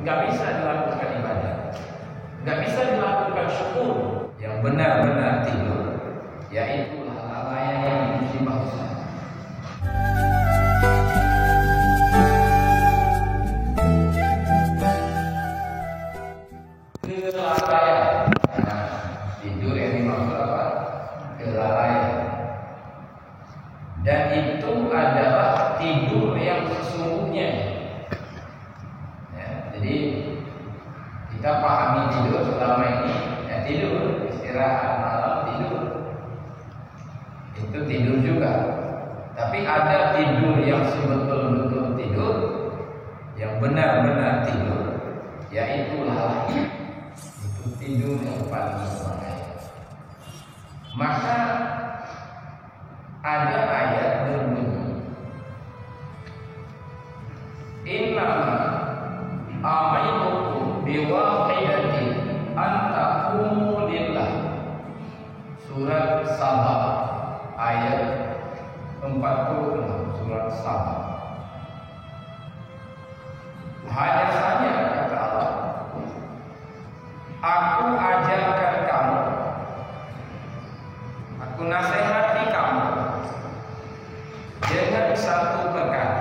nggak bisa dilakukan ibadah, nggak bisa dilakukan syukur. Yang benar-benar tidur, yaitu lalai yang musibah besar. Kelalaian. Nah, tidur yang dimaksud apa? Kelalaian. Dan itu adalah tidur yang sesungguhnya. Ya, jadi kita pahami tidur selama ini, ya tidur, istirahat malam tidur. Itu tidur juga. Tapi ada tidur yang sebetul-betul tidur, yang benar-benar tidur, yaitu lalai. Itu tidur yang paling berbahaya. Maka ada ayat berbunyi, innama a'idhukum biwahidatin an taqumu lillah. Surat Sabah ayat 46, surat Sabah. Hanya saja kata Allah, aku ajarkan kamu, aku nasihati kamu dengan satu perkara.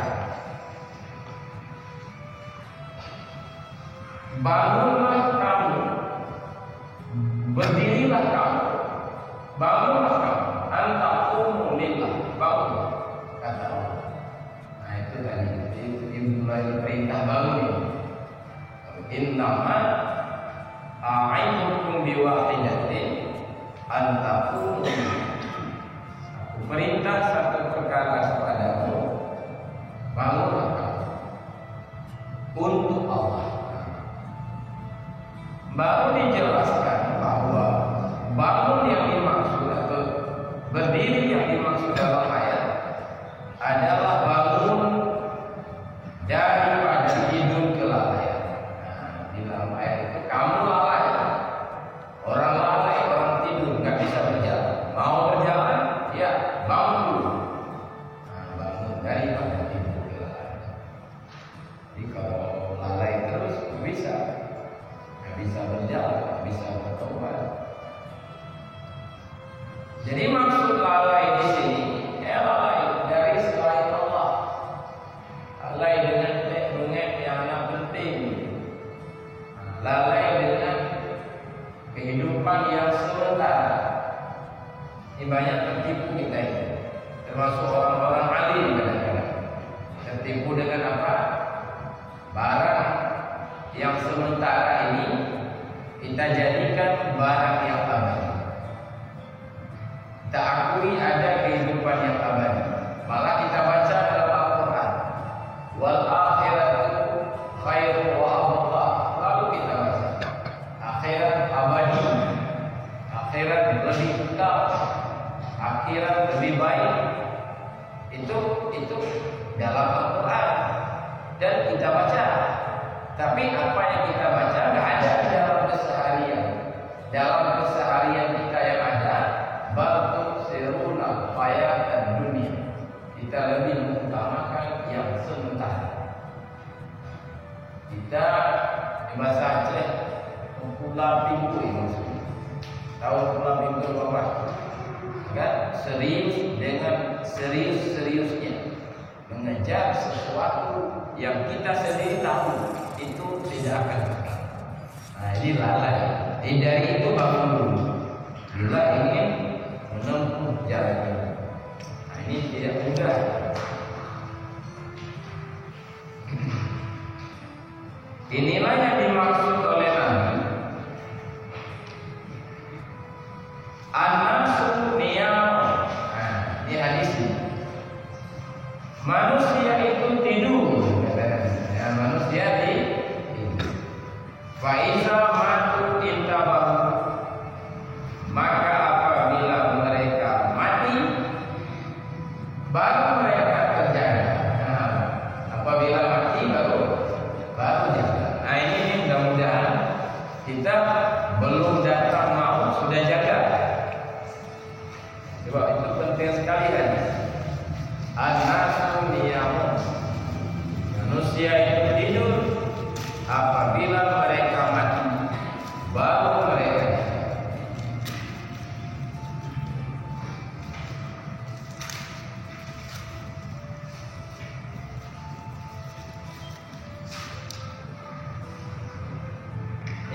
Bangunlah kamu, berdirilah kamu, bangunlah kamu, antaqumu lillah, bangunlah, kata Allah. Nah itu tadi, itu mulai perintah bangun ini. Innama a'idhukum biwahidatin antaqumu. Aku perintah satu perkara kepadamu, bangunlah kamu untuk Allah. Baru dijelaskan bahwa bangun yang dimaksud atau berdiri yang dimaksud dalam ayat adalah bangun daripada tidur kelalaian. Nah, di dalam ayat itu kamu lalai, orang tidur nggak bisa berjalan. Mau berjalan, ya bangun dulu. Nah, bangun daripada tidur kelalaian. Jadi kalau lalai terus bisa berjalan, bisa bertobat. Jadi maksud lalai di sini, ya lalai dari selain Allah, lalai dengan yang penting, lalai dengan kehidupan yang sementara. Ini banyak tertipu kita ini, termasuk orang-orang alim kadang-kadang tertipu dengan apa? Barang yang sementara ini kita jadikan barang yang abadi. Kita akui ada kehidupan yang abadi. Malah kita baca dalam Al-Quran, wal akhiratu khairu wa abqa. Lalu kita baca akhirat abadi, akhirat lebih kekal, akhirat lebih baik. Itu dalam Al-Quran dan kita baca. Tapi apa yang kita baca nggak ada di dalam keseharian. Dalam keseharian kita yang ada, batu seruna hayatan dunia. Kita lebih mengutamakan yang sementara. Kita di bahasa Aceh pula pintu maksudnya. Tahu pula pintu apa? Kan serius dengan serius-seriusnya mengejar sesuatu yang kita sendiri tahu itu tidak akan berkah. Nah ini lalai. Dari itu bangun dulu. Bila ingin menempuh jalan ini. Nah ini tidak mudah. Inilah yang dimaksud oleh Nabi. An-nasu niyam. Nah ini hadis ini. Manusia itu tidur. Ya, manusia tidur. Faiza matu intabahu. Maka apabila mereka mati, baru mereka terjaga. Nah, apabila mati baru jaga. Nah ini mudah-mudahan kita belum datang mau sudah jaga. Coba itu penting sekali kan. An-nasu niyamun. Manusia itu tidur. apabila mereka mati baru mereka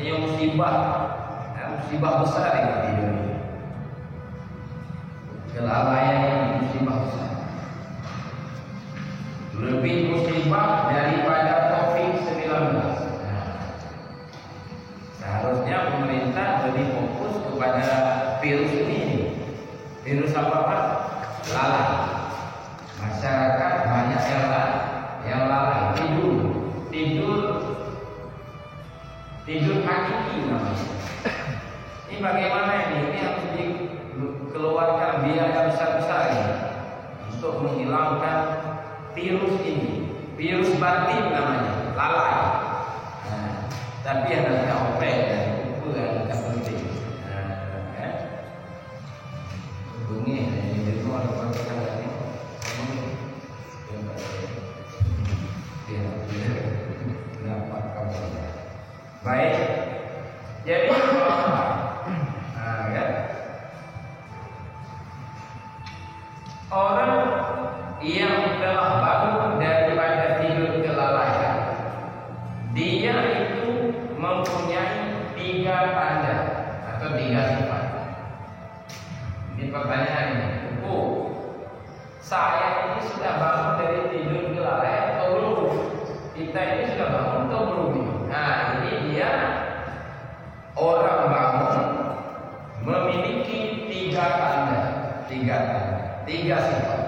ini musibah, musibah besar yang tidur ini. Kelalaian ini musibah besar, lebih musibah daripada COVID-19. Seharusnya pemerintah lebih fokus kepada virus ini. Virus apa Pak? Lalai. Masyarakat banyak yang lalai, tidur hakiki namanya. Ini bagaimana ini? Ini harus dikeluarkan biaya besar-besar ini untuk menghilangkan virus ini. Virus batin namanya, lalai. Tapi anaknya opek dan itu agak penting. Hubungi di rumah orang tadi. Dapat kamu. Baik. Jadi orang yang telah bangun daripada tidur kelalaian, dia itu mempunyai 3 tanda atau 3 sifat. Ini pertanyaan ini. Saya ini sudah bangun dari tidur kelalaian atau belum? Kita ini sudah bangun atau belum? Nah, ini dia orang bangun memiliki 3 tanda, 3 sifat.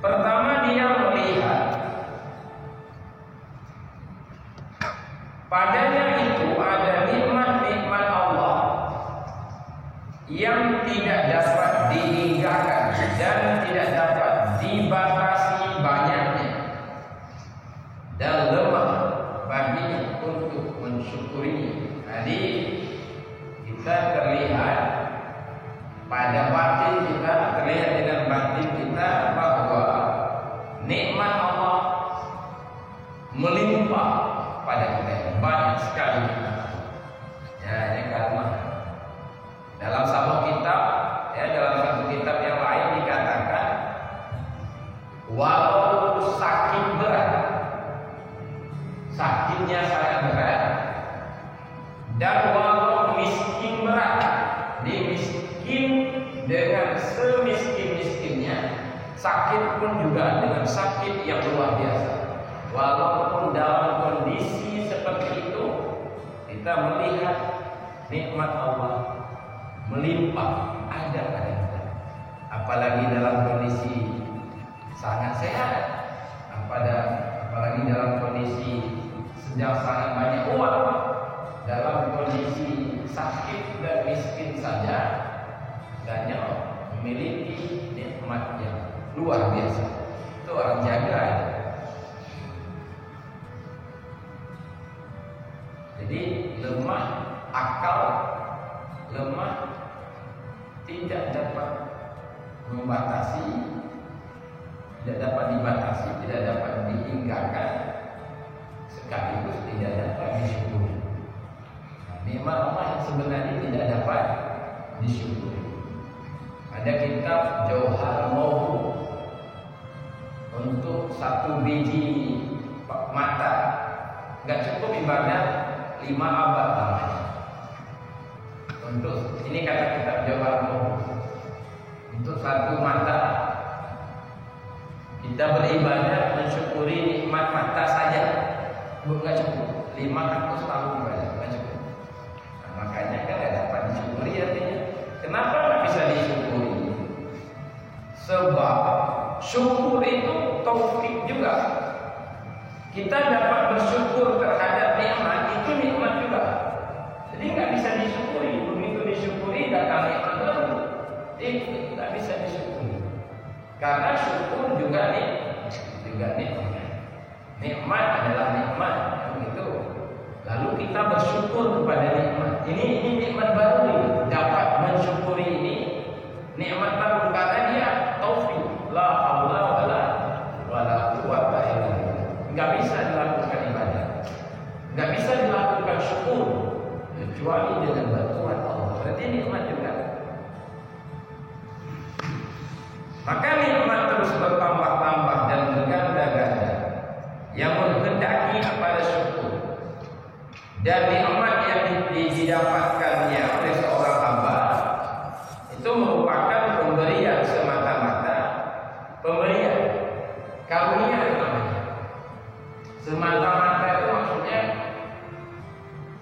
Pertama, dia melihat padanya itu ada nikmat-nikmat Allah yang tidak dapat dihinggakan dan tidak dapat dibatasi banyaknya, dan lemah baginya untuk mensyukurinya. Jadi kita terlihat pada batin kita, terlihat dengan batin kita bahwa nikmat Allah melimpah pada kita, banyak sekali. Ya, ini karena dalam satu kitab, dalam satu kitab yang lain dikatakan, walau sakit berat, sakitnya sangat berat, dan walau miskin berat, dimiskin dengan semiskin-miskinnya, sakit pun juga dengan sakit yang luar biasa. Walaupun dalam kondisi seperti itu, kita melihat nikmat Allah melimpah ada pada kita. Apalagi dalam kondisi sangat sehat, apalagi dalam kondisi sedang sangat banyak uang, dalam kondisi sakit dan miskin saja, banyak memiliki nikmat yang luar biasa. Itu orang jaga. Jadi lemah akal, lemah tidak dapat membatasi, tidak dapat dibatasi, tidak dapat dihindarkan, sekaligus tidak dapat disyukuri. Nikmat Allah yang sebenarnya tidak dapat disyukuri. Ada kitab Jauhar Mawhu untuk 1 biji mata, nggak cukup ibadah 5 abad namanya. Untuk ini kata kitab Jauhar Mawhu, untuk 1 mata kita beribadah mensyukuri nikmat mata saja, nggak cukup. 500 tahun ibadah nggak cukup. Nah, makanya kan nggak dapat disyukuri. Artinya kenapa nggak bisa disyukuri? Sebab syukur itu taufik juga. Kita dapat bersyukur terhadap nikmat, itu nikmat juga. Jadi nggak bisa disyukuri. Begitu disyukuri datang nikmat baru, itu nggak bisa disyukuri. Karena syukur juga nikmat. Nikmat adalah nikmat, begitu. Lalu kita bersyukur kepada nikmat. Ini nikmat baru, dapat mensyukuri ini nikmat baru karena dia taufik. La haula wala quwwata illa billah. nggak bisa dilakukan ibadah, nggak bisa dilakukan syukur kecuali dengan bantuan Allah. Berarti nikmat juga. Maka nikmat terus bertambah-tambah dan berganda-ganda yang menghendaki kepada syukur. Dan nikmat yang didapatkannya oleh seorang hamba itu merupakan pemberian semata-mata, pemberian karunia namanya. Semata-mata itu maksudnya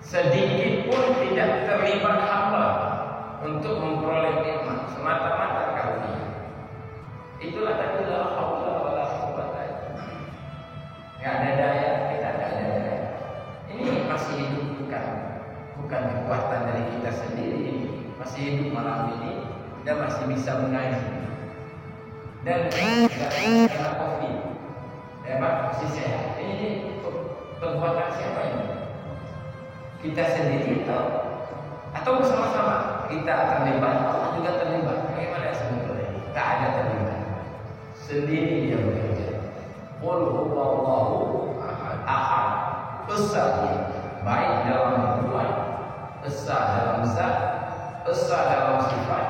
sedikit pun tidak terlibat hamba untuk memperoleh nikmat, semata-mata karunia. Itulah tadi la haula wala quwwata. Enggak ada daya, kita enggak ada daya. Ini masih hidup bukan kekuatan dari kita sendiri. Masih hidup malam ini dan masih bisa mengaji. Dan karena Covid, masih sehat. Ini perbuatan siapa ini? Kita sendiri atau bersama-sama kita terlibat, Allah juga terlibat. Bagaimana sebetulnya? Tak ada terlibat. Sendiri dia bekerja. Qul huwallahu ahad. Esa baik dalam berbuat, esa dalam zat, esa dalam sifat,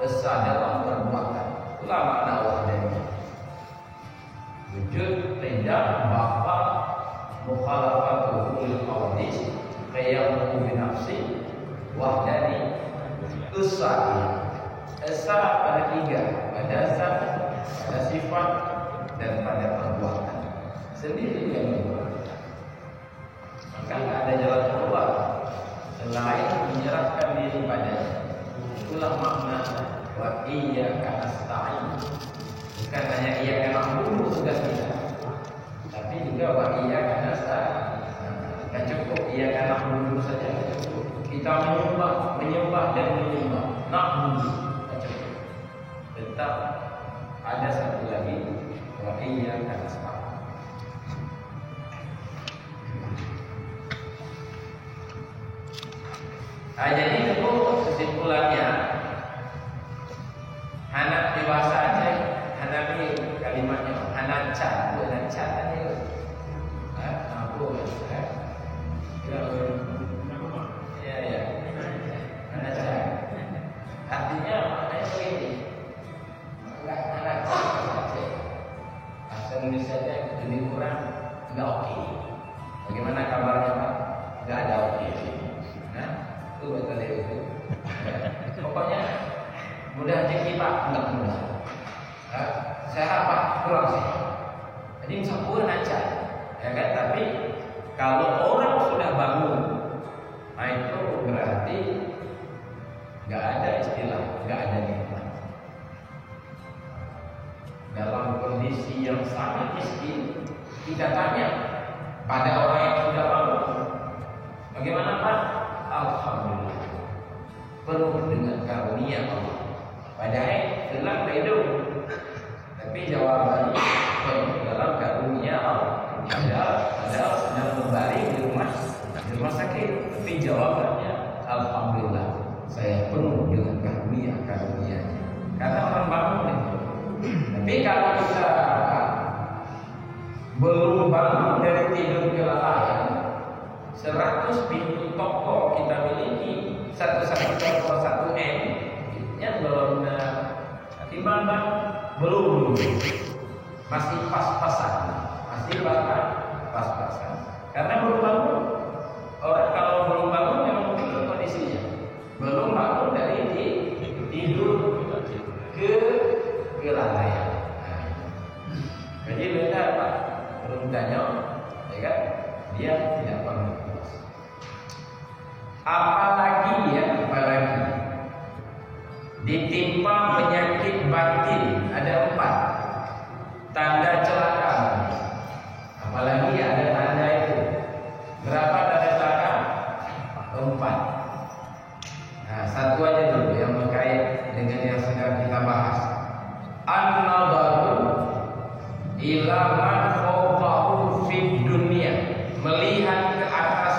esa dalam perbuatan. Itulah makna wahdaniyah. Wujud tidak bapa mukhalafatuhu lil qawdis qiyamuhu bi nafsi wahdani esa. Esa pada tiga, pada zat, pada sifat, dan pada perbuatan. Sendiri dia berbuat. Maka tidak ada jalan keluar selain menyerahkan diri padanya. Itulah makna wa iyyaka nasta'in. Bukan hanya iyyaka na'budu sudah tidak, tapi juga wa iyyaka nasta'in. Tidak cukup iyyaka na'budu saja. Kita menyembah dan menyembah. Na'budu tidak cukup. Tetap ada satu lagi wa iyyaka nasta'in. Jadi itu kesimpulannya. Hanat di bahasa Aceh, Hanafi kalimatnya Hanacan, Hanacan itu. Aku ya. Hanacan. Artinya maknanya begini. Enggak Hanacan Aceh. Bahasa Indonesia aja lebih kurang enggak oke. Bagaimana kabarnya Pak? Enggak ada oke. Itu betul itu. Pokoknya mudah rezeki Pak, enggak mudah. Sehat Pak, kurang sehat. Jadi sempurna aja, ya kan? Tapi kalau orang sudah bangun, nah itu berarti enggak ada istilah, enggak ada nikmat. Dalam kondisi yang sangat miskin, kita tanya pada orang yang sudah bangun, bagaimana Pak? Alhamdulillah, penuh dengan karunia Allah. Padahal gelap hidup, tapi jawabannya penuh dalam karunia Allah. Padahal sedang berbaring di rumah sakit, tapi jawabannya Alhamdulillah, saya penuh dengan karunia-nya. Karena orang bangun itu. Tapi kalau kita belum bangun dari tidur kelelahan, 100 pintu toko kita miliki, satu-satu toko 1M, ya belum timbang belum, masih pas-pasan, masih pas-pasan. Karena belum bangun. Orang kalau belum bangun memang begitu kondisinya. Belum bangun dari tidur ke kelalaian. Jadi beda Pak, belum tanya, ya kan? Dia tidak pernah. Apalagi ditimpa penyakit batin, ada 4 tanda celaka. Apalagi ada tanda itu. Berapa tanda celaka? 4. Nah, satu aja dulu yang berkait dengan yang sedang kita bahas. An-nadharu ila man fawqahu fid dunya, melihat ke atas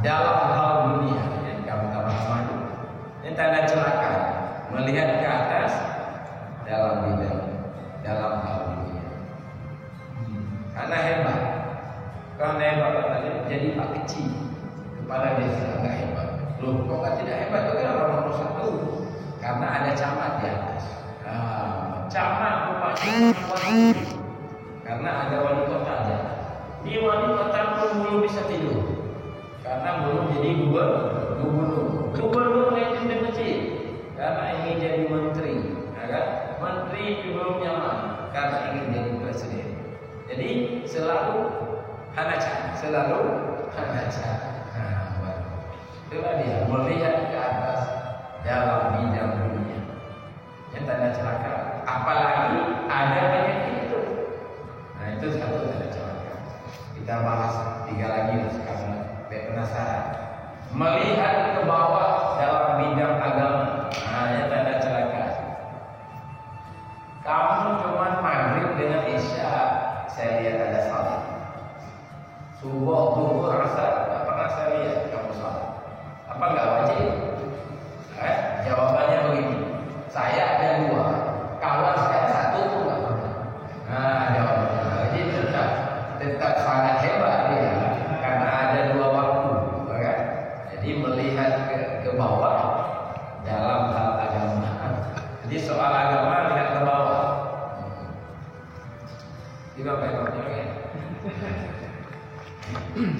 dalam hal dunia. Yang kamu tahu ini tanda celaka, melihat ke atas dalam hal dunia. Karena hebat tadi jadi Pak Kecil, kepala desa nggak hebat. Loh, kok nggak tidak hebat? Itu kan orang nomor satu. Karena ada camat di atas. Camat bupati, karena ada wali kota di atas. Di wali kota pun belum bisa tidur, karena belum jadi gubernur. Gubernur itu kecil, karena ingin jadi menteri. Menteri belum nyaman, karena ingin jadi presiden. Jadi selalu hanaca. Itulah dia melihat ke atas dalam bidang dunia. Yang tanda celaka. Apalagi ada penyakit itu. Nah itu satu tanda celaka. Kita bahas 3 lagi sekarang. Penasaran. Melihat ke bawah dalam bidang agama. Nah yang tanda celaka. Kamu cuma maghrib dengan isya, saya lihat ada salat. Subuh, zuhur, asar, tak pernah saya lihat kamu salat. Apa enggak wajib? Jawabannya begini. Saya ada 2, kawan saya 1 pun enggak pernah. Nah, jawabannya. Jadi tetap sangat hebat dia, karena ada 2 waktu, kan? Jadi melihat ke bawah dalam hal agama. Jadi soal agama lihat ke bawah.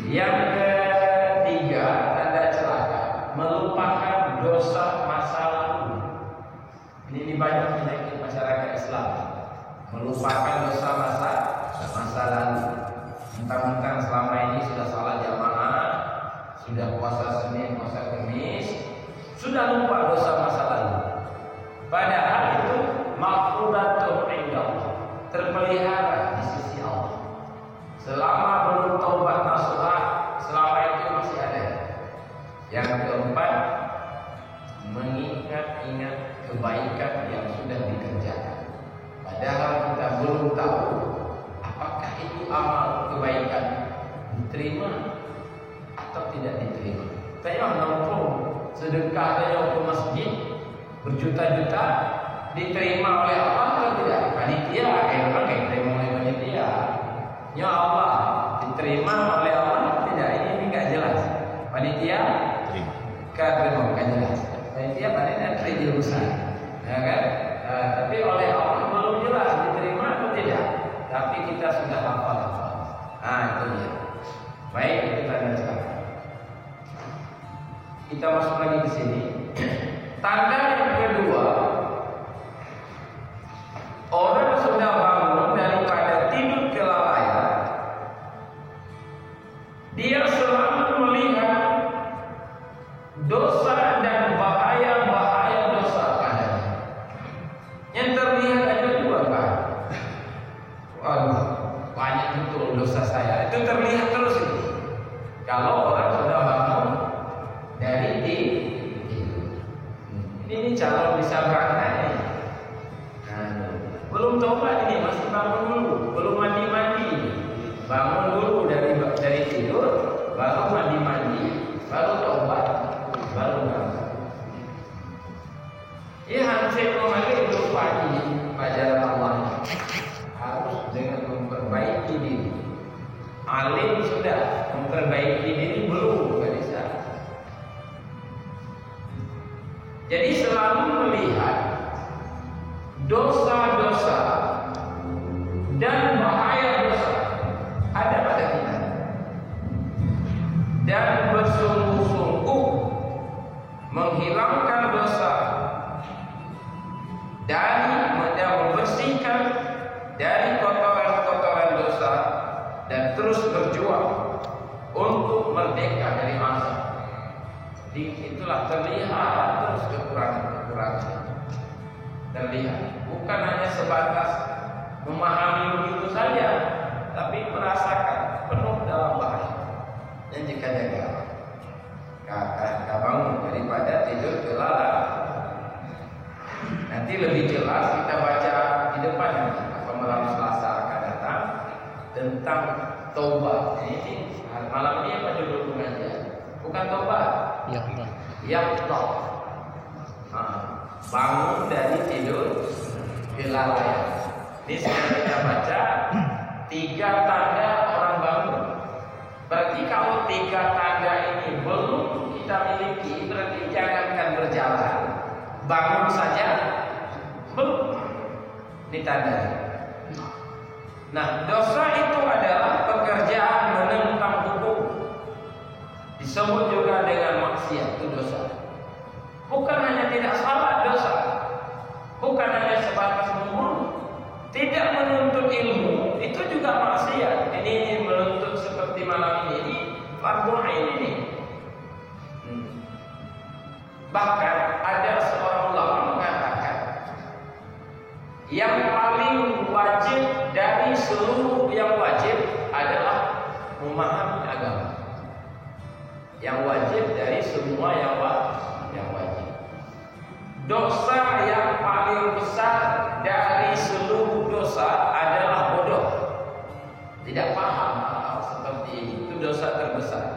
Yang ketiga, tanda celaka, melupakan dosa masa lalu. Ini banyak penyakit masyarakat Islam, melupakan dosa masa lalu. Mentang-mentang selama ini sudah salat jamaah, sudah puasa Senin, puasa Kamis, sudah lupa dosa masa lalu. Padahal itu maghfuratun indallah, terpelihara di sisi Allah. Selama belum taubat nasuha, selama itu masih ada. Yang keempat, mengingat-ingat kebaikan yang sudah dikerjakan. Padahal kita belum tahu apakah itu amal kebaikan diterima atau tidak diterima. Saya nongkrong sedekah saya ke masjid berjuta-juta, diterima oleh Allah atau tidak? Panitia, kan diterima oleh panitia. Ya Allah, diterima oleh Allah tidak? Ini enggak jelas. Panitia terima, enggak jelas. Panitia panitia besar, ya kan? Tapi oleh Allah belum jelas diterima atau tidak. Tapi kita sudah hafal. Nah itu dia. Baik, itu tanda celaka. Kita masuk lagi ke sini. Tanda yang kedua, orang sudah bangun daripada tidur kelalaian, dia selalu melihat dosa dan bahaya-bahaya dosa padanya. Yang terlihat ada 2 kan? Waduh, banyak betul dosa saya. Itu terlihat terus itu. Kalau orang sudah bangun dari tidur. Ini calon bisa berangkat nih. Nah, belum tobat ini, masih bangun dulu, belum mandi-mandi. Bangun dulu dari tidur, baru mandi-mandi, baru tobat, baru berangkat. Ya hansip memakai belum pagi pelajaran Allah. Harus dengan memperbaiki diri. Alim sudah, memperbaiki diri belum bisa. Jadi selalu melihat dosa-dosa dan bahaya dosa ada pada kita, dan bersungguh-sungguh menghilangkan dosa dan membersihkan dari kotoran-kotoran dosa, dan terus berjuang untuk merdeka dari azab. Jadi itulah terlihat terus kekurangan-kekurangan. Terlihat, bukan hanya sebatas memahami begitu saja, tapi merasakan penuh dalam bahaya. Dan jika jaga, kakak bangun daripada tidur kelala. Nanti lebih jelas kita baca di depan nanti, apa malam Selasa akan datang, tentang taubat. Ini malam ini apa judul pengajian? Bukan taubat. Yaqdah. Bangun dari tidur kelalaian. Ini sekarang kita baca 3 tanda orang bangun. bangun saja belum. Ini tandanya. Nah, dosa itu adalah pekerjaan menentang hukum. Disebut juga dengan maksiat, itu dosa. Bukan hanya tidak salah dosa, bukan hanya sebatas membunuh, tidak menuntut ilmu, itu juga maksiat. Ini menuntut seperti malam ini fardu ain ini. Bahkan ada seorang ulama mengatakan yang paling wajib dari seluruh yang wajib adalah memahami agama. Yang wajib dari semua yang wajib. Dosa yang paling besar dari seluruh dosa adalah bodoh. Tidak paham hal seperti ini, itu dosa terbesar.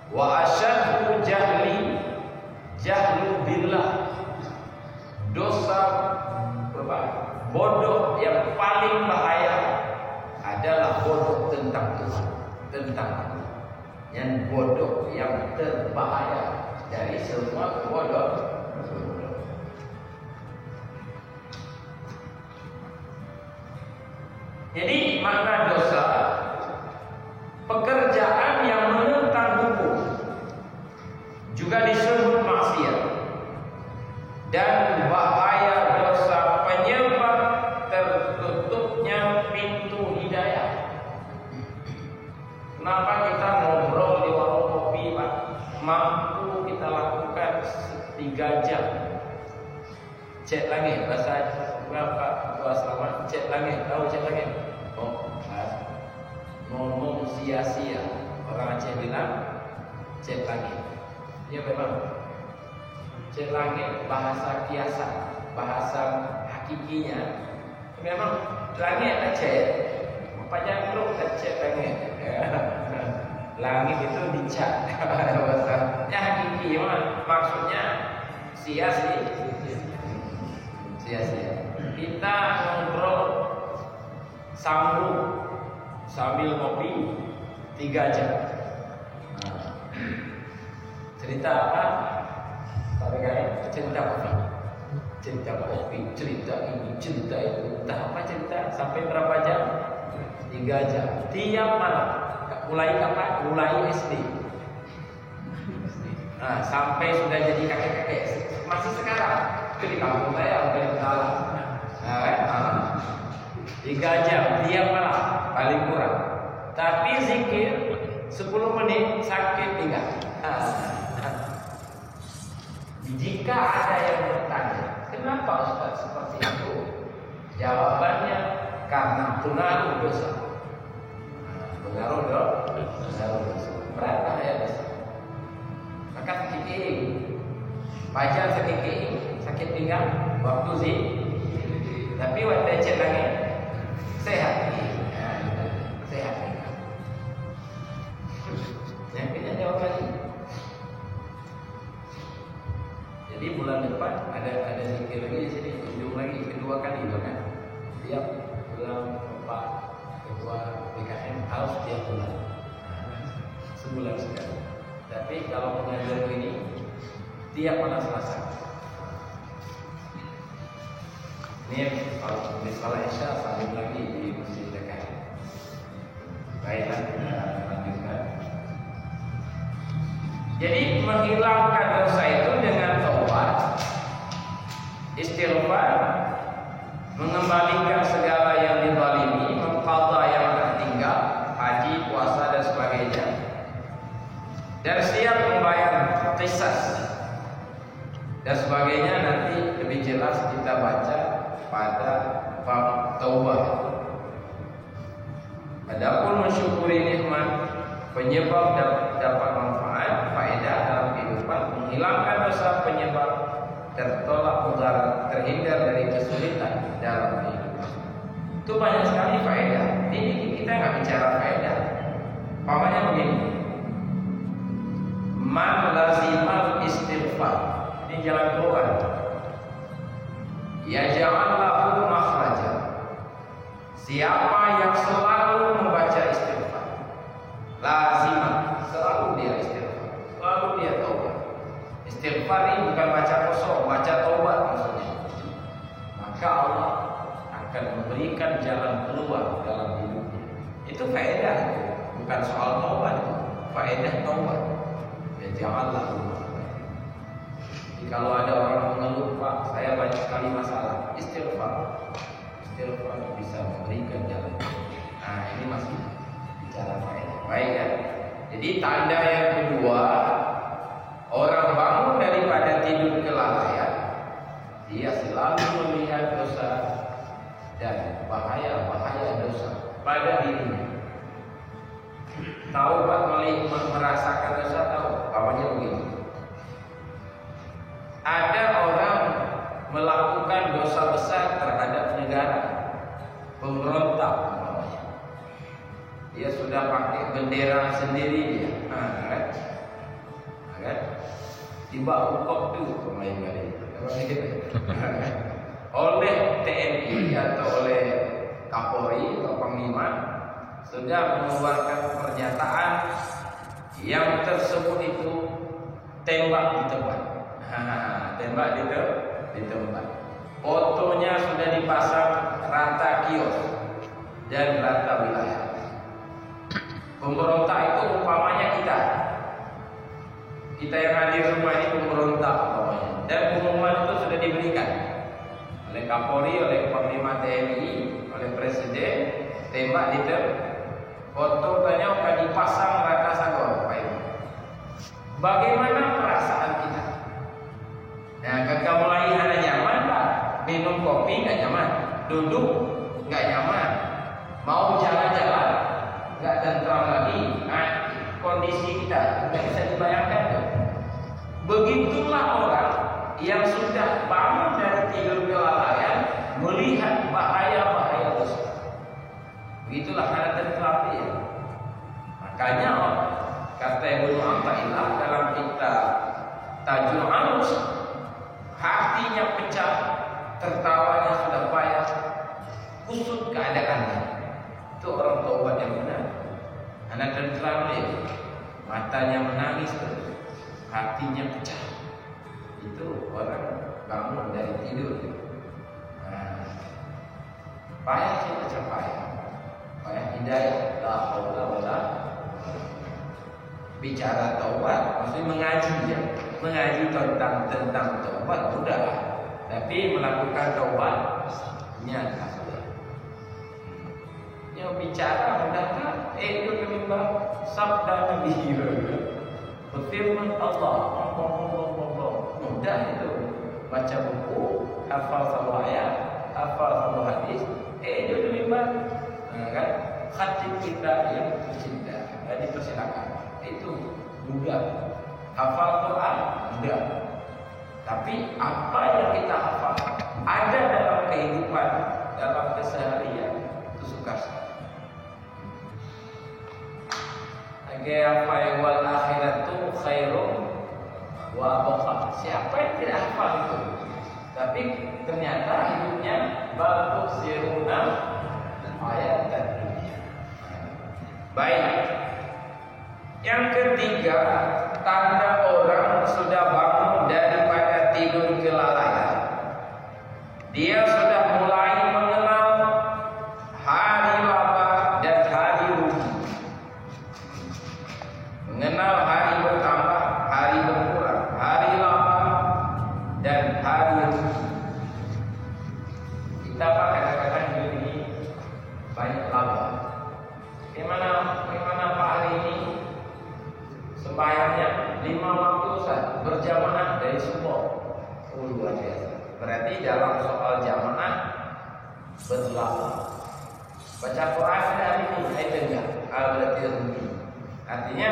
Wa asyaddu jahlu billah. Dosa bodoh yang paling bahaya adalah bodoh tentang Tuhan, tentang Allah. Yang bodoh yang terbahaya dari semua bodoh. Jadi makna dosa pekerjaan yang menentang hukum, juga disebut maksiat. Dan bahaya dosa penyebab tertutupnya pintu hidayah. Kenapa kita ngobrol di warung kopi, Pak? Mampu kita lakukan 3 jam. Cek langit, bahasa berapa? Selamat cek langit, tahu cek langit? Oh, ngomong sia-sia. Orang Aceh bilang cek langit. Ya memang. Cek langit bahasa kiasan, bahasa hakikinya. Memang langit Aceh. Panjang terus cek langit. Langit itu dicat. Bahasanya hakiki, maksudnya sia-sia. Kita ngobrol sambung sambil ngopi 3 jam. Cerita apa? Cerita kopi, cerita ini, cerita itu. Entah apa cerita, sampai berapa jam? 3 jam. Tiap malam. Mulai kapan? Mulai SD. Nah, sampai sudah jadi kakek-kakek. Masih sekarang. Itu di kampung saya udah kenalan. 3 jam tiap malam paling kurang. Tapi zikir 10 menit sakit pinggang. Jika ada yang bertanya, kenapa Ustaz seperti itu? Jawabannya karena pengaruh dosa. Pengaruh dosa. Berat bahaya dosa. Maka sakit Fajar sakit pinggang waktu zikir. Tapi waktu cek langit sehat. Sehat. Yang kita jawab lagi. Jadi bulan depan ada zikir lagi di sini, ujung lagi kedua kali bahkan. Tiap bulan ketua BKM harus tiap bulan. Sebulan sekali. Tapi kalau mengajar ini tiap malam Selasa. Ini kalau misalnya Isya sambung lagi di masjid dekat. Baiklah, kita lanjutkan. Jadi menghilangkan dosa itu dengan taubat, istighfar, mengembalikan segala yang dizalimi, mengqadha yang tertinggal, haji, puasa dan sebagainya, dan siap membayar qisas dan sebagainya. Nanti lebih jelas kita baca pada bab taubah. Adapun mensyukuri nikmat, penyebab dapat manfaat, faedah dalam kehidupan, menghilangkan dosa, penyebab tertolak mudarat, terhindar dari kesulitan dalam kehidupan. Itu banyak sekali faedah. Ini kita nggak bicara faedah. Pamannya begini, man lazimal istighfar. Ini jalan keluar. Ya ja'allahu makhraja. Siapa yang selalu membaca istighfar, lazimah, selalu dia istighfar, selalu dia taubat. Istighfar ini bukan baca kosong, baca taubat. Itu faedah, bukan soal taubat. Faedah taubat. Ya janganlah. Jadi kalau ada orang mengeluh, Pak, saya banyak sekali masalah, istighfar. Istighfar bisa memberikan jalan. Nah, ini masih bicara faedah. Baik ya. Jadi tanda yang kedua, orang bangun daripada tidur kelalaian, dia selalu melihat dosa dan bahaya-bahaya dosa pada dirinya. Tahu Pak, merasakan dosa, tahu? Awalnya begitu. Ada orang melakukan dosa besar terhadap negara, pemberontak namanya. Dia sudah pakai bendera sendiri dia, kan? Tiba ukop tu pemain kali oleh TNI atau oleh Kapolri atau Panglima sudah mengeluarkan pernyataan yang tersebut itu tembak di tempat. Tembak di tempat. Fotonya sudah dipasang rata kios dan rata wilayah. Pemberontak itu umpamanya kita yang hadir semua ini pemberontak umpamanya, dan pengumuman itu sudah diberikan oleh Kapolri, oleh Panglima TNI, oleh Presiden, tembak di tempat. Foto tanya akan dipasang rata sagor. Bagaimana perasaan kita? Nah, ketika mulai ada nyaman, Pak, minum kopi nggak nyaman, duduk nggak nyaman, mau jalan-jalan nggak tentram lagi. Nah, kondisi kita nggak bisa dibayangkan tuh. Begitulah orang yang sudah bangun dari tidur kelalaian melihat bahaya-bahaya dosa. Begitulah karena tentram dia. Makanya kata Ibnu Athaillah dalam kitab Tajul Arus, hatinya pecah, tertawanya sudah payah, kusut keadaannya. Itu orang taubat yang benar. Anak tentram dia, matanya menangis terus, hatinya pecah. Itu orang bangun dari tidur. Nah, payah sih macam payah hidayah, la haula wala. Bicara taubat, maksudnya mengaji ya. Mengaji tentang taubat mudah, tapi melakukan taubat nyata sudah. Yang bicara mudah kan? Itu ketimbang sabda Nabi berfirman Allah mudah itu. Baca buku, hafal satu ayat, hafal satu hadis, itu ketimbang kan? Khatib kita yang tercinta. Jadi persilakan. Itu mudah. Hafal Quran mudah. Tapi apa yang kita hafal ada dalam kehidupan, dalam keseharian, itu sukar. Apa yang wal akhiratu khairum wa abqa. Siapa yang tidak hafal itu? Tapi ternyata hidupnya bal tusiruna ayat dan dunia. Baik. Yang ketiga, tanda orang sudah bangun daripada tidur kelalaian, dia sudah mulai mengenal hari laba dan hari rugi. Mengenal hari bertambah, hari berkurang, hari laba dan hari rugi. Kita kadang-kadang ini banyak laba. Bagaimana Pak hari ini? Sembahyangnya 5 waktu Ustaz, berjamaah dari subuh. Luar biasa. Berarti dalam soal jamaah berlaku. Baca Quran hari ini enggak? Berarti rugi. Artinya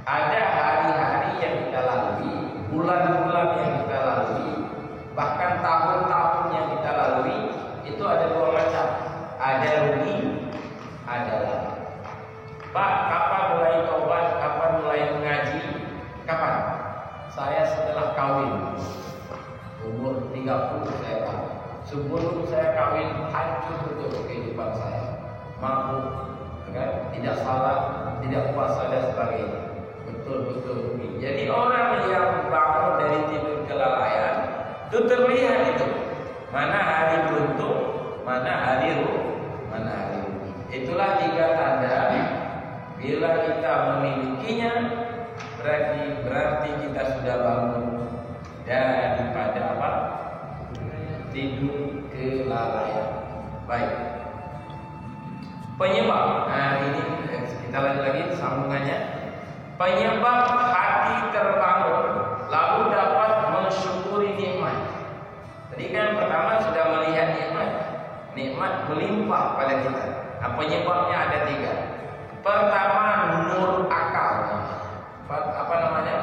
ada hari-hari yang kita lalui, bulan-bulan yang kita lalui, bahkan tahun-tahun yang kita lalui, itu ada dua macam. Ada rugi, ada laba. Pak, kapan mulai taubat? Kapan mulai mengaji? Kapan? Saya setelah kawin, umur 30 saya kawin. Sebelum saya kawin hancur betul kehidupan saya. Mabuk, kan? Tidak salat, tidak puasa dan sebagainya. Betul-betul rugi. Jadi orang yang bangun dari tidur kelalaian itu terlihat itu mana hari beruntung, mana hari rugi. Itulah 3 tanda. Bila kita memilikinya, berarti kita sudah bangun daripada apa? Tidur kelalaian. Baik. Penyebab. Nah, ini kita lanjut lagi sambungannya. Penyebab hati terbangun lalu dapat mensyukuri nikmat. Tadi kan pertama sudah melihat nikmat. Nikmat melimpah pada kita. Nah, penyebabnya ada 3. Pertama, nur akal. Apa namanya?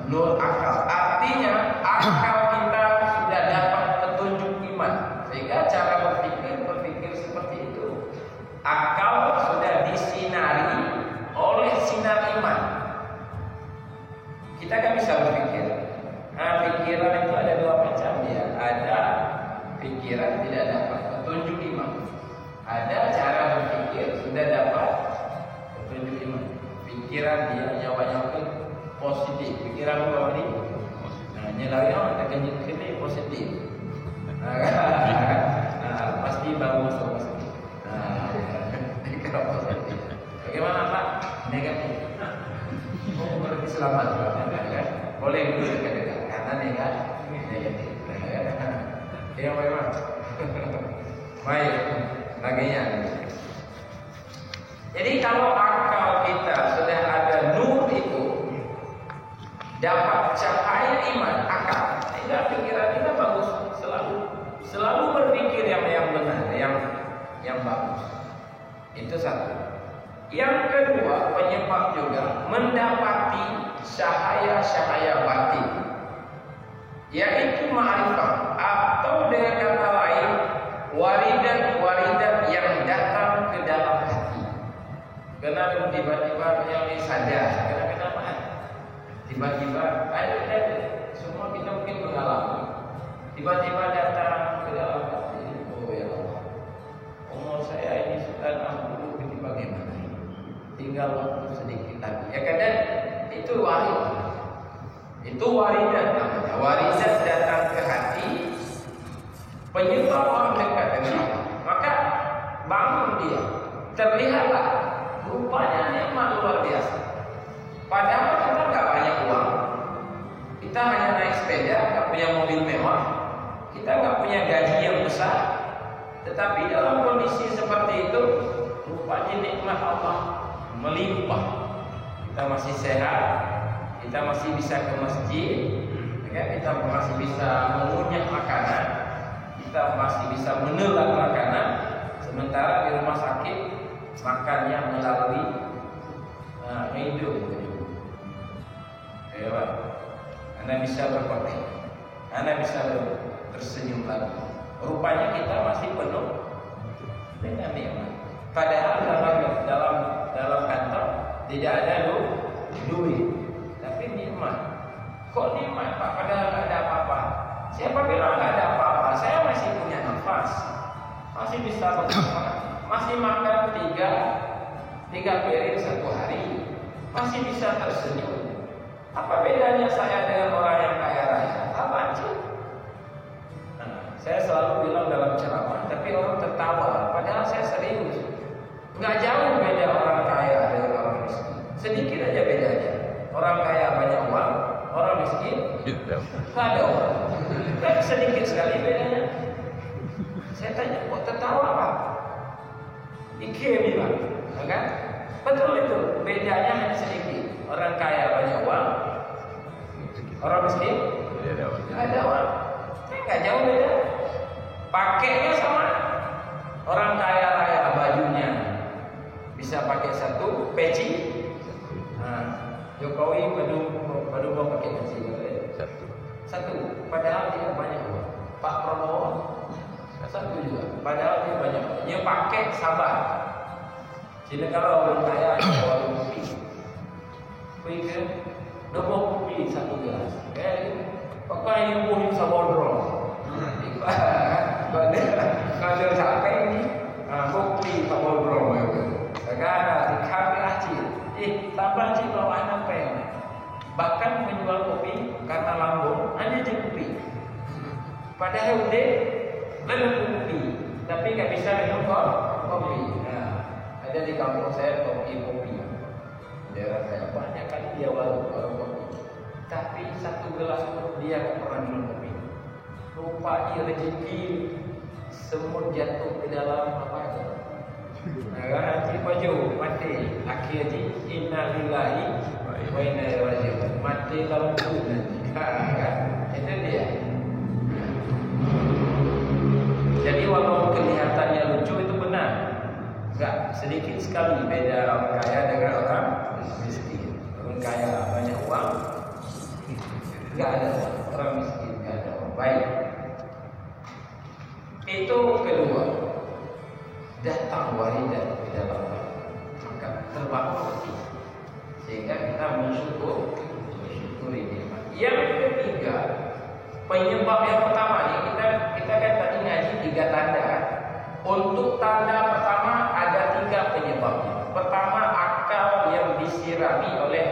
Nur akal. Artinya akal kita sudah dapat petunjuk iman. Sehingga cara berpikir seperti itu. Akal sudah disinari oleh sinar iman. Kita kan bisa berpikir. Nah, pikiran itu ada 2 macam ya. Ada pikiran tidak dapat petunjuk iman. Ada cara berpikir sudah dapat petunjuk iman. Pikiran dia nyawa-nyawa positif. Pikiran apa ini? Nah, nyelari ada kenyi positif. Nah, pasti baru masuk positif. Nah, pikiran positif. Bagaimana Pak? Negatif. Oh, berarti selamat kan? Boleh dulu dekat-dekat karena negatif. Ya, bagaimana? Baik, baginya. Jadi kalau akal kita sudah ada nur itu, dapat cahaya iman, akal, sehingga pikiran kita bagus, selalu berpikir yang benar, yang bagus. Itu satu. Yang kedua, penyebab juga mendapati cahaya-cahaya batin, yaitu ma'rifah, atau dengan kata lain waridat-waridat yang datang ke dalam hati. Kenapa tiba-tiba yang sadar? Kenapa? Tiba-tiba ada semua kita mungkin mengalami. Tiba-tiba datang ke dalam hati. Oh ya Allah, umur saya ini sudah 60, ini bagaimana? Tinggal waktu sedikit lagi. Ya kadang itu waridat. Itu waridat namanya. Waridat datang ke hati, penyebab orang dekat dengan Allah. Maka bangun dia, terlihatlah rupanya nikmat luar biasa. Padahal kita nggak banyak uang, kita hanya naik sepeda, nggak punya mobil mewah, kita nggak punya gaji yang besar. Tetapi dalam kondisi seperti itu, rupanya nikmat Allah melimpah. Kita masih sehat, kita masih bisa ke masjid, kita masih bisa mengunyah makanan, kita masih bisa menelan makanan. Sementara di rumah sakit makannya melalui hidung. Ya, Anda bisa berpakai, Anda bisa tersenyum lagi. Rupanya kita masih penuh dengan nikmat. Padahal dalam kantong tidak ada duit, tapi nikmat. Kok nikmat Pak? Padahal nggak ada apa-apa. Siapa bilang nggak ada apa-apa? Saya masih punya nafas, masih bisa bermakan, masih makan 3 piring 1 hari, masih bisa tersenyum. Apa bedanya saya dengan orang yang kaya raya? Apa sih? Saya selalu bilang dalam ceramah, tapi orang tertawa. Padahal saya serius. Nggak jauh beda orang kaya dengan orang miskin. Sedikit aja bedanya. Orang kaya banyak uang, orang miskin nggak ada uang. Kan sedikit sekali bedanya. Saya tanya, kok tertawa Pak? Ike bilang, kan? Betul itu. Bedanya hanya sedikit. Orang kaya banyak uang, orang miskin nggak ada uang. Nggak jauh beda. Pakainya sama. Orang kaya raya bajunya bisa pakai 1 peci. Nah, Jokowi baju pakai peci satu. Padahal dia banyak uang. Pak Prabowo 1 juga. Padahal dia banyak. Dia pakai sabar. Jadi kalau orang kaya ada kopi, ke nombor kopi 1 gelas. Pakai yang boleh sabodro. Kalau sampai ini, kopi sabodro. Karena kami acil, tambah acil bawa anak pen. Bahkan menjual kopi karena lambung hanya je kopi. Padahal udah belum kopi, tapi nggak bisa minum kopi. Nah, ada di kampung saya kopi. Daerah saya banyak kali dia warung kopi. Tapi satu gelas pun dia tak pernah minum kopi. Rupanya rezeki semut jatuh ke dalam apa itu? Haji baju mati. Laki haji inna lillahi wa inna ilaihi raji'un. Mati dalam kubur. Kan? Itu dia. Jadi walaupun kelihatannya lucu itu benar. Enggak, sedikit sekali beda orang kaya dengan orang miskin. Orang kaya banyak uang, enggak ada uang. Orang miskin enggak ada uang. Baik. Itu kedua. Datang waridah di dalam maka terbangun hati sehingga kita mensyukuri nikmat. Yang ketiga, penyebab yang pertama ni kita kan tadi ngaji 3 tanda. Untuk tanda pertama ada 3 penyebabnya. Pertama, akal yang disirami oleh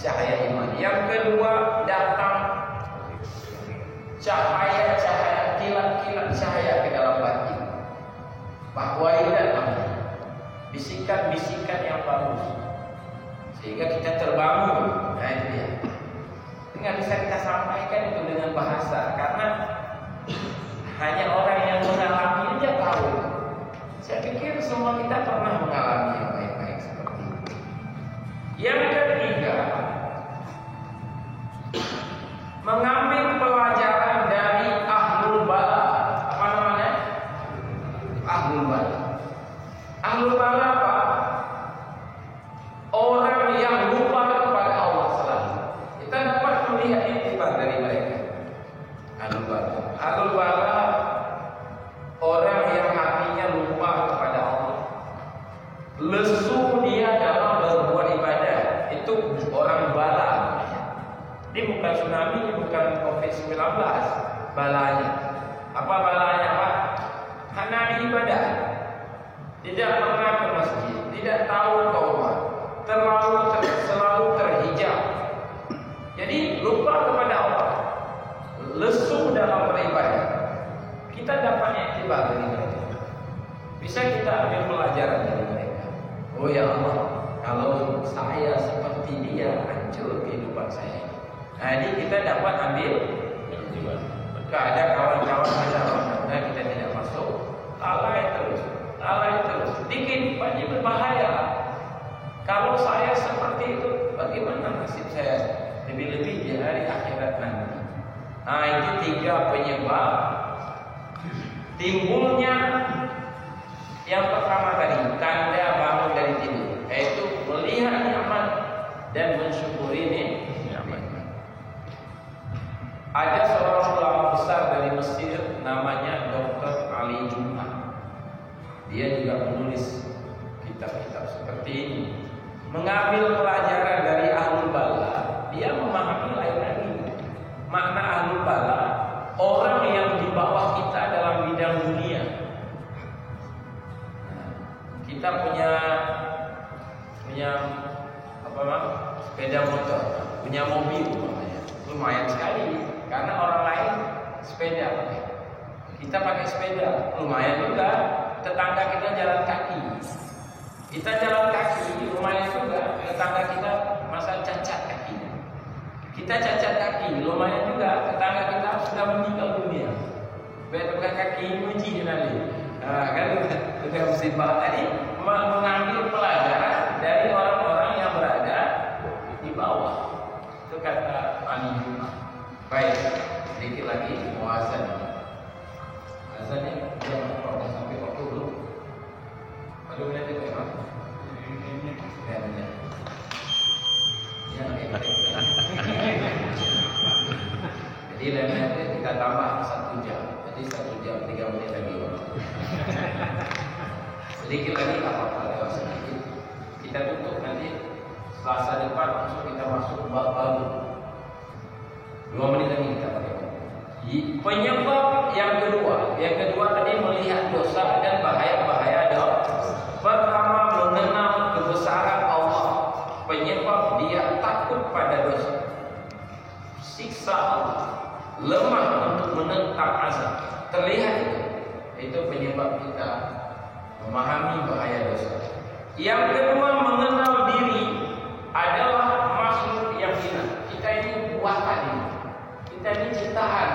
cahaya iman. Yang kedua, datang cahaya-cahaya, kilat-kilat cahaya ke dalam batin. Bahwa ini datang bisikan-bisikan yang bagus sehingga kita terbangun. Nah itu dia. Tidak bisa kita sampaikan itu dengan bahasa karena hanya orang yang mengalami aja tahu. Saya pikir semua kita pernah mengalami yang baik-baik seperti itu. Yang ketiga, mengambil pelajaran dari ahlul bala. Apa namanya? Ahlul bala. Ahlul bala apa? Orang yang lupa kepada Allah selalu. Kita dapat melihat iktibar dari mereka. Ahlul bala. Ahlul bala orang yang hatinya lupa kepada Allah. Lesu dia dalam berbuat ibadah. Itu orang bala. Ini bukan tsunami, ini bukan COVID-19 balanya. Apa balanya Pak? Hanya di ibadah. Tidak pernah ke masjid, tidak tahu taubat, selalu terhijab. Jadi lupa kepada Allah, lesu dalam beribadah. Kita dapatnya iktibar dari mereka. Bisa kita ambil pelajaran dari mereka. Oh ya Allah, kalau saya seperti dia, hancur kehidupan saya. Nah ini kita dapat ambil iktibar. Jika ada kawan-kawan macam kita tidak masuk, lalai terus. Dikit banyak berbahaya. Kalau saya seperti itu, bagaimana nasib saya? Lebih-lebih di hari akhirat nanti. Nah itu 3 penyebab timbulnya yang pertama tadi, tanda bangun dari tidur, yaitu melihat nikmat dan mensyukuri nikmat. Ada seorang ulama besar dari Mesir namanya Dr. Ali Jum'ah. Dia juga menulis kitab-kitab seperti ini. Mengambil pelajaran dari ahlul bala, dia memahami lain lagi. Makna ahlul bala, orang yang di bawah kita dalam bidang dunia. Kita punya apa bang? Sepeda motor, punya mobil namanya. Lumayan sekali karena orang lain sepeda pakai. Kita pakai sepeda, lumayan juga. Tetangga kita jalan kaki. Kita jalan kaki, lumayan juga. Tetangga kita masa cacat kaki. Kita cacat kaki, lumayan juga. Tetangga kita sudah meninggal dunia. Bertukar kaki uji nanti. Nah, kan sudah musibah tadi mengambil pelajaran dari orang-orang yang berada di bawah. Itu kata Ali Jum'ah. Baik, sedikit lagi mau azan. Azannya jangan lupa sampai waktu belum. Aduh menit itu ya, Mas. Ya, menit. Ya, jadi lainnya kita tambah 1 jam. Jadi 1 jam 3 menit lagi. Sedikit lagi apa-apa sedikit. Kita tutup nanti Selasa depan langsung kita masuk bab baru. 2 menit lagi kita pakai. Penyebab yang kedua tadi melihat dosa dan bahaya-bahaya dosa. Pertama mengenal kebesaran Allah, penyebab dia takut pada dosa, siksa Allah, lemah untuk menentang azab. Terlihat itu penyebab kita memahami bahaya dosa. Yang kedua, mengenal diri adalah makhluk yang hina. Kita ini buatan ini. Kita ini ciptaan,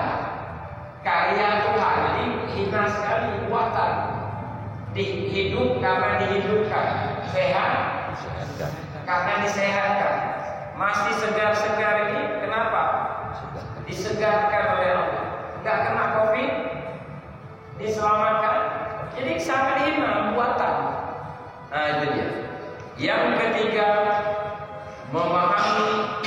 karya Tuhan. Jadi hina sekali buatan. Hidup karena dihidupkan, sehat karena disehatkan, masih segar-segar ini. Kenapa? Disegarkan oleh Allah. Enggak kena COVID, diselamatkan. Jadi sangat hina buatan. Nah itu dia. Yang ketiga, memahami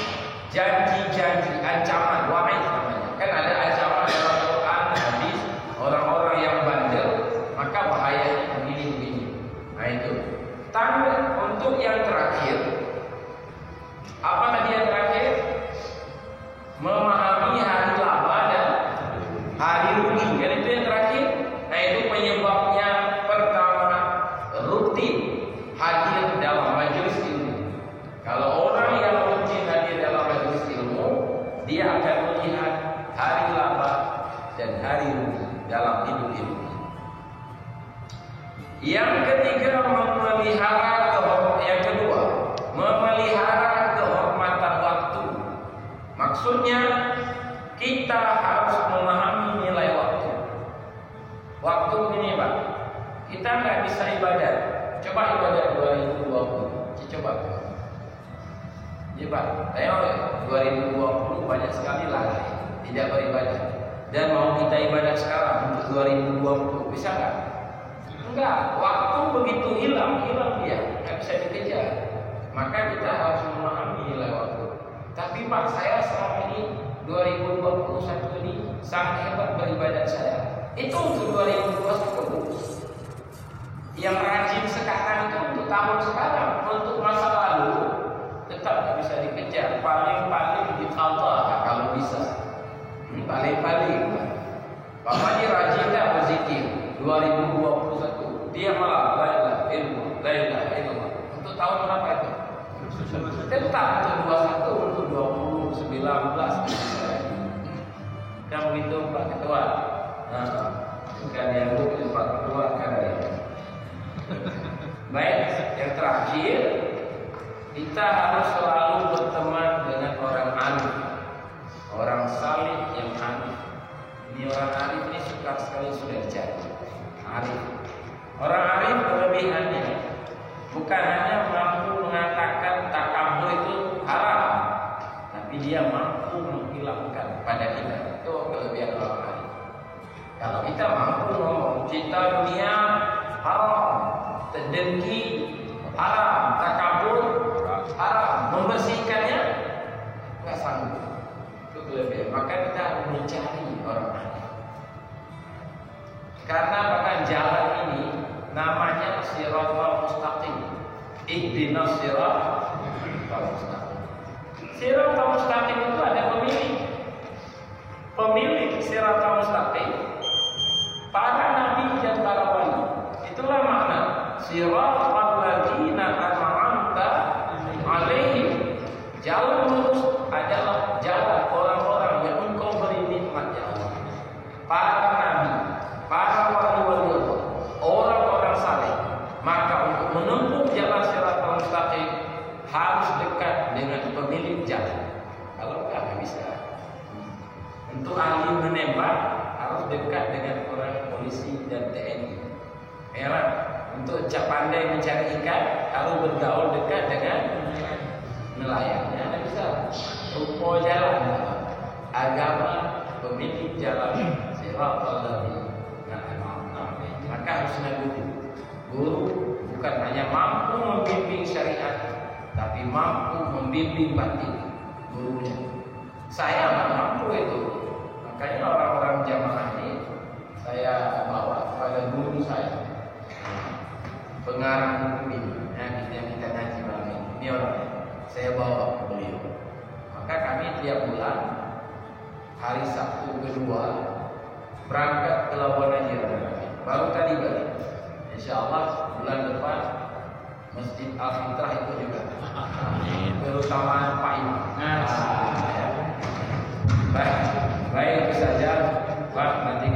janji-janji, ancaman, wa'id namanya. Kan ada ancaman dalam Quran, hadis, orang-orang yang bandel, maka bahayanya begini-begini. Nah itu. Tanda untuk yang terakhir. Apa tadi yang terakhir? Memahami hari laba dan hari rugi. Kan itu yang terakhir. Nah itu penyebabnya pertama, rutin hadir dalam majelis ilmu. Kalau orang yang rutin hadir dalam majelis ilmu, dia akan melihat hari laba dan hari rugi dalam hidup ilmu. Yang ketiga, memelihara kehormatan waktu. Maksudnya kita harus memahami nilai waktu. Waktu ini Pak, kita nggak bisa ibadat. Coba ibadat 2020, coba. Ya Pak, tengok 2020 banyak sekali lalai, tidak beribadat. Dan mau kita ibadat sekarang untuk 2020, bisa nggak? Enggak, waktu begitu hilang dia, nggak bisa dikejar. Maka kita harus memahami nilai waktu. Tapi Pak, saya selama ini 2021 ini sangat hebat beribadat saya. Itu untuk 2021. Yang rajin sekarang itu untuk tahun sekarang, untuk masa lalu tetap nggak bisa dikejar. Paling-paling diqadha kalau bisa. Paling-paling. Bapak ini rajin nggak berzikir 2021. Dia malah la ilaha illallah. Untuk tahun berapa itu? Tetap untuk 21, untuk 20, 19. Kan begitu Pak Ketua. Bukan yang itu Pak Ketua kan ya. Baik, yang terakhir, kita harus selalu berteman dengan orang arif, orang salih yang arif. Ini orang arif ini suka sekali sudah dicari. Arif. Orang arif kelebihannya bukan hanya mampu mengatakan takabur itu haram, tapi dia mampu menghilangkan pada kita. Itu kelebihan orang arif. Kalau kita mampu ngomong cinta dunia haram, terdengki haram, takabur haram, membersihkannya nggak sanggup. Itu kelebihan. Maka kita harus mencari orang arif. Karena bahkan jalan ini namanya Shiratal Mustaqim. Ihdinas Shiratal Mustaqim. Shiratal Mustaqim itu ada pemilik. Pemilik Shiratal Mustaqim para nabi dan para wali. Itulah makna Shiratal ladzina an'amta alaihim. Jalan lurus adalah jalan orang-orang yang engkau beri nikmat ya Allah. Para nabi, para wali-wali Allah, orang-orang saleh. Maka untuk menempuh jalan Shiratal Mustaqim harus dekat dengan pemilik jalan. Kalau enggak bisa. Untuk ahli menembak harus dekat dengan orang polisi dan TNI. Ya, untuk pandai mencari ikan harus bergaul dekat dengan nelayan. Ya, tidak bisa. Rupa jalan, agama pemilik jalan Shiratal ladzina an'amta. Maka harus guru. Guru bukan hanya mampu membimbing syariat, tapi mampu membimbing batin gurunya. Saya nggak mampu itu. Makanya orang-orang jamaah ini saya bawa kepada guru saya, pengarang buku ini. Nah, kita ngaji malam ini. Ini orangnya. Saya bawa ke beliau. Maka kami tiap bulan hari Sabtu kedua berangkat ke Labuan Aji. Baru tadi balik. Insya Allah bulan depan Masjid Al-Fitrah itu juga. Terutama Pak Imam. Baik itu saja Pak, nanti